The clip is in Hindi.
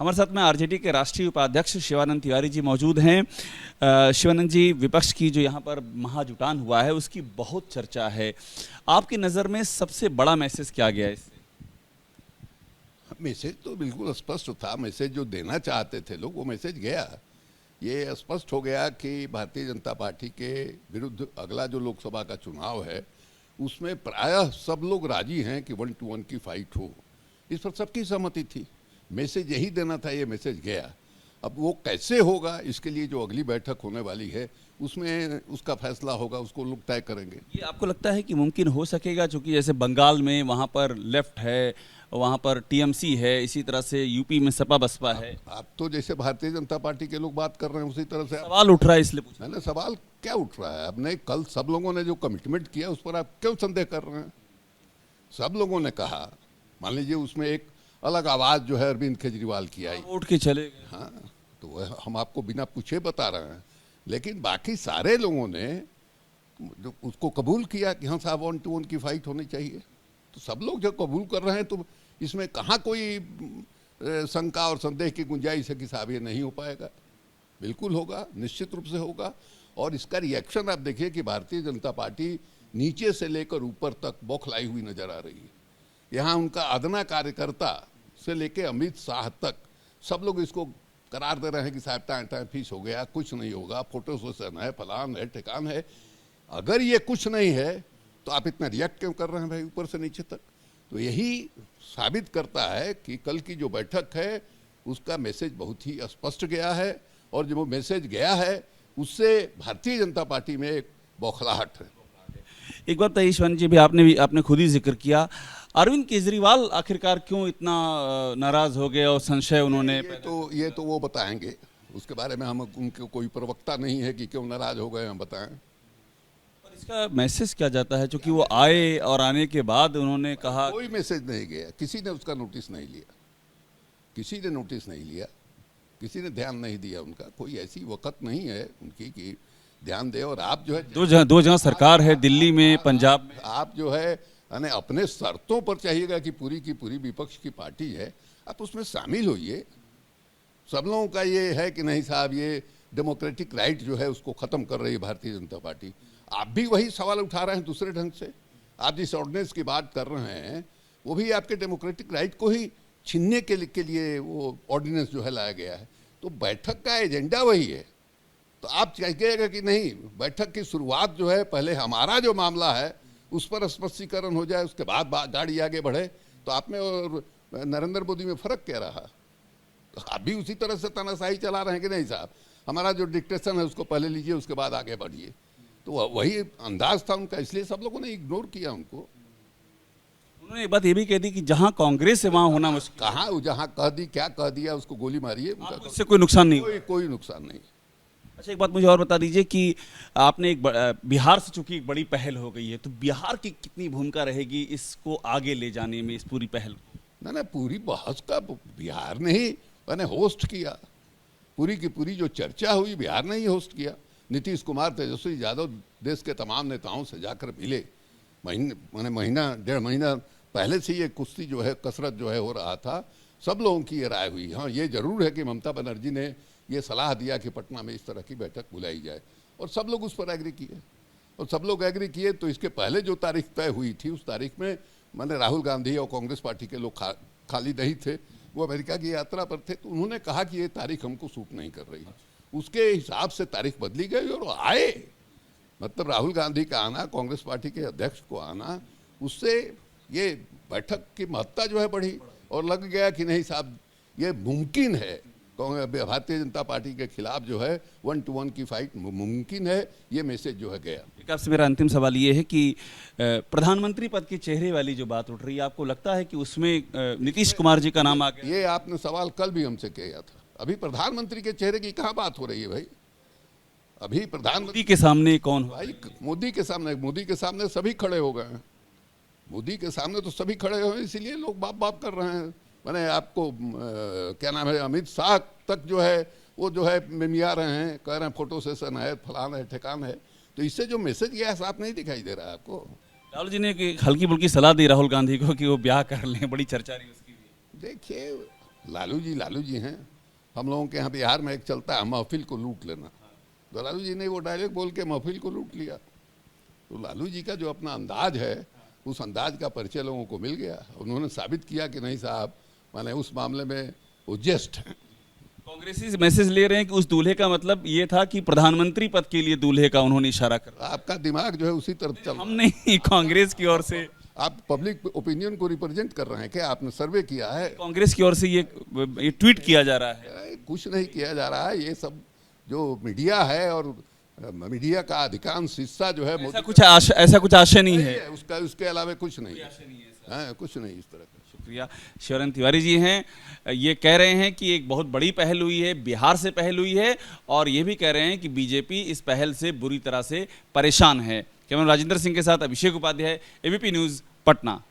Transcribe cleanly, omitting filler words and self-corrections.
हमारे साथ में आरजेडी के राष्ट्रीय उपाध्यक्ष शिवानंद तिवारी जी मौजूद हैं। शिवानंद जी, विपक्ष की जो यहाँ पर महाजुटान हुआ है उसकी बहुत चर्चा है। आपकी नज़र में सबसे बड़ा मैसेज क्या गया इससे? मैसेज तो बिल्कुल स्पष्ट था। मैसेज जो देना चाहते थे लोग, वो मैसेज गया। ये स्पष्ट हो गया कि भारतीय जनता पार्टी के विरुद्ध अगला जो लोकसभा का चुनाव है उसमें प्रायः सब लोग राजी हैं कि 1 to 1 की फाइट हो। इस पर सबकी सहमति थी। मैसेज यही देना था, ये मैसेज गया। अब वो कैसे होगा, इसके लिए जो अगली बैठक होने वाली है उसमें उसका फैसला होगा, उसको लोग तय करेंगे। ये आपको लगता है कि मुमकिन हो सकेगा? क्योंकि जैसे बंगाल में वहाँ पर लेफ्ट है, वहाँ पर टीएमसी है, इसी तरह से यूपी में सपा बसपा है। आप तो जैसे भारतीय जनता पार्टी के लोग बात कर रहे हैं उसी तरह से सवाल उठ रहा है, इसलिए पूछा। मैंने सवाल क्या उठ रहा है? आपने कल सब लोगों ने जो कमिटमेंट किया उस पर आप क्यों संदेह कर रहे हैं? सब लोगों ने कहा, मान लीजिए उसमें एक अलग आवाज़ जो है अरविंद केजरीवाल की आई, उठ के चले गए। हाँ, तो वह हम आपको बिना पूछे बता रहे हैं। लेकिन बाकी सारे लोगों ने जो उसको कबूल किया कि हाँ साहब 1 to 1 की फाइट होनी चाहिए। तो सब लोग जो कबूल कर रहे हैं तो इसमें कहाँ कोई शंका और संदेह की गुंजाइश है कि साहब ये नहीं हो पाएगा? बिल्कुल होगा, निश्चित रूप से होगा। और इसका रिएक्शन आप देखिए कि भारतीय जनता पार्टी नीचे से लेकर ऊपर तक बौखलाई हुई नजर आ रही है। यहाँ उनका अदना कार्यकर्ता से लेकर अमित शाह तक सब लोग इसको करार दे रहे हैं कि साहब टाइम फीस हो गया, कुछ नहीं होगा, फोटो सेशन है, फलान है, ठिकान है। अगर ये कुछ नहीं है तो आप इतना रिएक्ट क्यों कर रहे हैं भाई ऊपर से नीचे तक? तो यही साबित करता है कि कल की जो बैठक है उसका मैसेज बहुत ही स्पष्ट गया है। और जो मैसेज गया है उससे भारतीय जनता पार्टी में एक बौखलाहट है। एक बात बताइए शिवानंद जी, भी आपने खुद ही जिक्र किया, अरविंद केजरीवाल आखिरकार क्यों इतना नाराज हो गए और संशय उन्होंने? ये तो वो बताएंगे, उसके बारे में हम उनके कोई प्रवक्ता नहीं है कि क्यों नाराज हो गए हम बताएं। पर इसका मैसेज क्या जाता है? क्योंकि वो आए और आने के बाद उन्होंने कहा कोई मैसेज नहीं गया, किसी ने उसका नोटिस नहीं लिया, किसी ने नोटिस नहीं लिया, किसी ने ध्यान नहीं दिया उनका। कोई ऐसी वक्त नहीं है उनकी कि ध्यान दे। और आप जो है दो जगह सरकार है, दिल्ली में, पंजाब में, आप जो है यानी अपने शर्तों पर चाहिएगा कि पूरी की पूरी विपक्ष की पार्टी है, आप उसमें शामिल होइए। सब लोगों का ये है कि नहीं साहब ये डेमोक्रेटिक राइट जो है उसको ख़त्म कर रही है भारतीय जनता पार्टी। आप भी वही सवाल उठा रहे हैं दूसरे ढंग से। आप जिस ऑर्डिनेंस की बात कर रहे हैं वो भी आपके डेमोक्रेटिक राइट को ही छीनने के लिए वो ऑर्डिनेंस जो है लाया गया है। तो बैठक का एजेंडा वही है। तो आप कहिएगा कि नहीं, बैठक की शुरुआत जो है पहले हमारा जो मामला है उस पर स्पष्टीकरण हो जाए, उसके बाद गाड़ी आगे बढ़े। तो आप में और नरेंद्र मोदी में फ़र्क क्या रहा? तो आप भी उसी तरह से तानाशाही चला रहे हैं कि नहीं साहब हमारा जो डिक्टेशन है उसको पहले लीजिए, उसके बाद आगे बढ़िए। तो वही अंदाज था उनका, इसलिए सब लोगों ने इग्नोर किया उनको। उन्होंने एक बात ये भी कह दी कि जहां कांग्रेस है वहां होना मुश्किल। कहाँ जहाँ कह दी, क्या कह दिया, उसको गोली मारिए, इससे कोई नुकसान नहीं, कोई नुकसान नहीं। अच्छा, एक बात मुझे और बता दीजिए कि आपने बिहार से चूंकि एक बड़ी पहल हो गई है, तो बिहार की कितनी भूमिका रहेगी इसको आगे ले जाने में, इस पूरी पहल को? ना पूरी बहस का बिहार ने ही मैंने होस्ट किया। पूरी की पूरी जो चर्चा हुई बिहार ने ही होस्ट किया। नीतीश कुमार, तेजस्वी यादव देश के तमाम नेताओं से जाकर मिले। महीना 1.5 महीना पहले से ये कुश्ती जो है, कसरत जो है हो रहा था। सब लोगों की ये राय हुई। हाँ, ये जरूर है कि ममता बनर्जी ने ये सलाह दिया कि पटना में इस तरह की बैठक बुलाई जाए और सब लोग उस पर एग्री किए। और सब लोग एग्री किए तो इसके पहले जो तारीख तय हुई थी उस तारीख में मैंने राहुल गांधी और कांग्रेस पार्टी के लोग खाली नहीं थे, वो अमेरिका की यात्रा पर थे। तो उन्होंने कहा कि ये तारीख हमको सूट नहीं कर रही। उसके हिसाब से तारीख बदली गई और आए। मतलब राहुल गांधी का आना, कांग्रेस पार्टी के अध्यक्ष को आना, उससे ये बैठक की महत्ता जो है बढ़ी। और लग गया कि नहीं साहब ये मुमकिन है, भारतीय जनता पार्टी के खिलाफ जो है 1 to 1 की फाइट मुमकिन है। ये मैसेज जो है गया। एक आपसे मेरा अंतिम सवाल ये है कि प्रधानमंत्री पद के चेहरे वाली जो बात उठ रही है, आपको लगता है कि उसमें नीतीश कुमार जी का नाम आ गया? ये आपने सवाल कल भी हमसे किया था। अभी प्रधानमंत्री के चेहरे की कहाँ बात हो रही है भाई? अभी प्रधानमंत्री के सामने कौन भाई? मोदी के सामने सभी खड़े हो गए हैं। मोदी के सामने तो सभी खड़े हुए, इसीलिए लोग बाप बाप कर रहे हैं। मैंने आपको क्या नाम है, अमित शाह तक जो है वो जो है मिमिया रहे हैं, कह रहे हैं फोटो सेशन है, फलान है, ठिकान है। तो इससे जो मैसेज गया साफ नहीं दिखाई दे रहा है आपको? राहुल जी ने हल्की फुल्की सलाह दी राहुल गांधी को कि वो ब्याह कर लें, बड़ी चर्चा रही उसकी भी। देखिए लालू जी हैं। हम लोगों के यहाँ बिहार में एक चलता है महफिल को लूट लेना, तो लालू जी ने वो डायलॉग बोल के महफिल को लूट लिया। तो लालू जी का जो अपना अंदाज है, उस अंदाज का परिचय लोगों को मिल गया। उन्होंने साबित किया कि नहीं साहब, माने उस मामले में वो जस्ट हैं। कांग्रेसी मैसेज ले रहे हैं कि उस दूल्हे का मतलब ये था कि प्रधानमंत्री पद के लिए दूल्हे का उन्होंने इशारा कर। आपका दिमाग जो है उसी तरफ चल रहा हम नहीं, कांग्रेस की ओर से। आप पब्लिक ओपिनियन को रिप्रेजेंट कर रहे हैं क्या? आपने सर्वे किया है? कांग्रेस की ओर से ये ट्वीट किया जा रहा है। कुछ नहीं किया जा रहा है। ये सब जो मीडिया है और मीडिया का अधिकांश हिस्सा जो है ऐसा कुछ आशय नहीं है उसका, उसके अलावा कुछ नहीं है, कुछ नहीं इस तरह का। शुक्रिया। शिवानंद तिवारी जी हैं, ये कह रहे हैं कि एक बहुत बड़ी पहल हुई है, बिहार से पहल हुई है, और ये भी कह रहे हैं कि बीजेपी इस पहल से बुरी तरह से परेशान है। कैमरा राजेंद्र सिंह के साथ अभिषेक उपाध्याय, एबीपी न्यूज़, पटना।